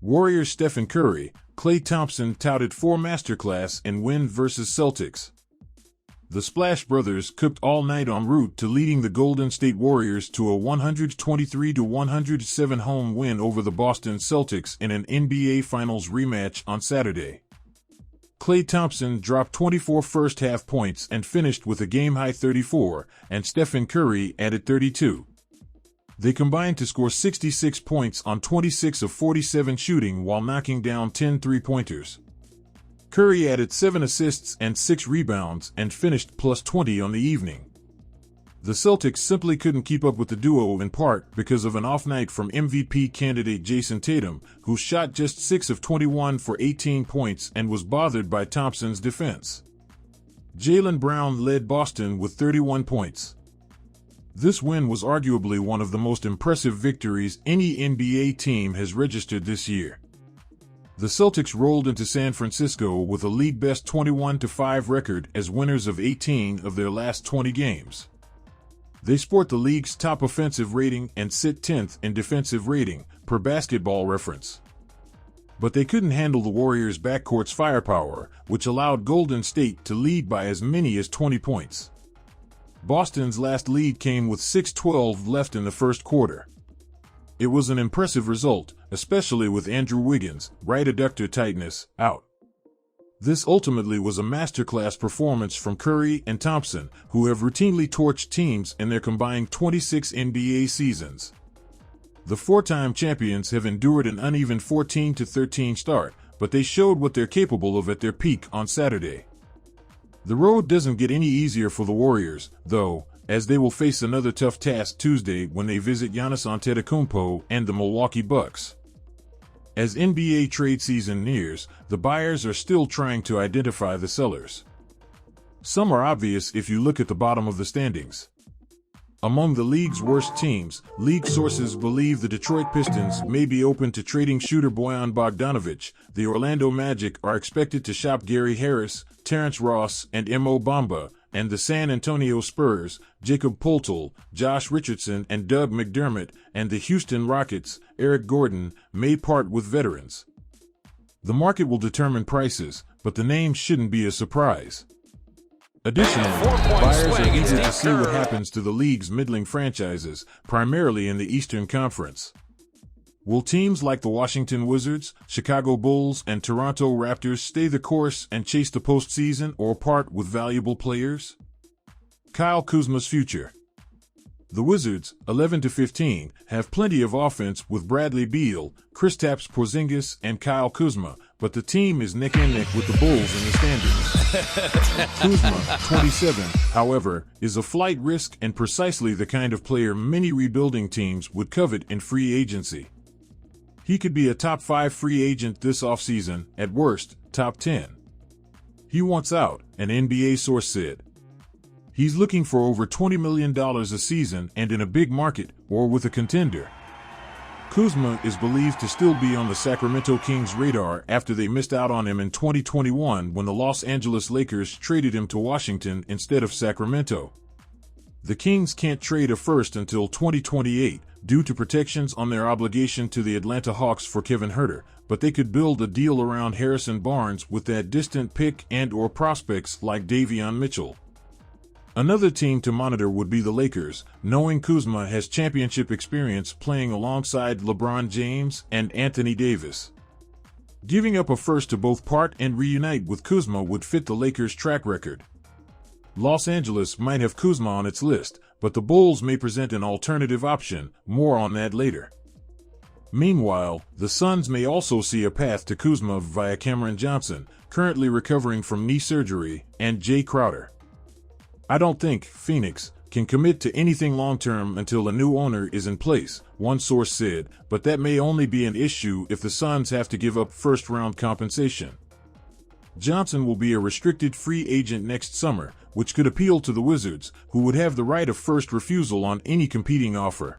Warriors Stephen Curry, Klay Thompson touted for Masterclass in win versus Celtics. The Splash Brothers cooked all night en route to leading the Golden State Warriors to a 123-107 home win over the Boston Celtics in an NBA Finals rematch on Saturday. Klay Thompson dropped 24 first-half points and finished with a game-high 34, and Stephen Curry added 32. They combined to score 66 points on 26 of 47 shooting while knocking down 10 three-pointers. Curry added 7 assists and 6 rebounds and finished plus 20 on the evening. The Celtics simply couldn't keep up with the duo in part because of an off night from MVP candidate Jason Tatum, who shot just 6 of 21 for 18 points and was bothered by Thompson's defense. Jaylen Brown led Boston with 31 points. This win was arguably one of the most impressive victories any NBA team has registered this year. The Celtics rolled into San Francisco with a league-best 21-5 record as winners of 18 of their last 20 games. They sport the league's top offensive rating and sit 10th in defensive rating, per Basketball Reference. But they couldn't handle the Warriors' backcourt's firepower, which allowed Golden State to lead by as many as 20 points. Boston's last lead came with 6:12 left in the first quarter. It was an impressive result, especially with Andrew Wiggins, right adductor tightness, out. This ultimately was a masterclass performance from Curry and Thompson, who have routinely torched teams in their combined 26 NBA seasons. The four-time champions have endured an uneven 14-13 start, but they showed what they're capable of at their peak on Saturday. The road doesn't get any easier for the Warriors, though, as they will face another tough task Tuesday when they visit Giannis Antetokounmpo and the Milwaukee Bucks. As NBA trade season nears, the buyers are still trying to identify the sellers. Some are obvious if you look at the bottom of the standings. Among the league's worst teams, league sources believe the Detroit Pistons may be open to trading shooter Bojan Bogdanovic. The Orlando Magic are expected to shop Gary Harris, Terrence Ross, and Mo Bamba, and the San Antonio Spurs, Jakob Poeltl, Josh Richardson, and Doug McDermott, and the Houston Rockets, Eric Gordon, may part with veterans. The market will determine prices, but the names shouldn't be a surprise. Additionally, buyers are eager to see what happens to the league's middling franchises, primarily in the Eastern Conference. Will teams like the Washington Wizards, Chicago Bulls, and Toronto Raptors stay the course and chase the postseason or part with valuable players? Kyle Kuzma's future. The Wizards, 11-15, have plenty of offense with Bradley Beal, Kristaps Porzingis, and Kyle Kuzma, but the team is neck-and-neck with the Bulls in the standings. Kuzma, 27, however, is a flight risk and precisely the kind of player many rebuilding teams would covet in free agency. He could be a top 5 free agent this offseason, at worst, top 10. He wants out, an NBA source said. He's looking for over $20 million a season and in a big market, or with a contender. Kuzma is believed to still be on the Sacramento Kings' radar after they missed out on him in 2021 when the Los Angeles Lakers traded him to Washington instead of Sacramento. The Kings can't trade a first until 2028 due to protections on their obligation to the Atlanta Hawks for Kevin Huerter, but they could build a deal around Harrison Barnes with that distant pick and/or prospects like Davion Mitchell. Another team to monitor would be the Lakers, knowing Kuzma has championship experience playing alongside LeBron James and Anthony Davis. Giving up a first to both part and reunite with Kuzma would fit the Lakers' track record. Los Angeles might have Kuzma on its list, but the Bulls may present an alternative option, more on that later. Meanwhile, the Suns may also see a path to Kuzma via Cameron Johnson, currently recovering from knee surgery, and Jay Crowder. I don't think Phoenix can commit to anything long-term until a new owner is in place, one source said, but that may only be an issue if the Suns have to give up first-round compensation. Johnson will be a restricted free agent next summer, which could appeal to the Wizards, who would have the right of first refusal on any competing offer.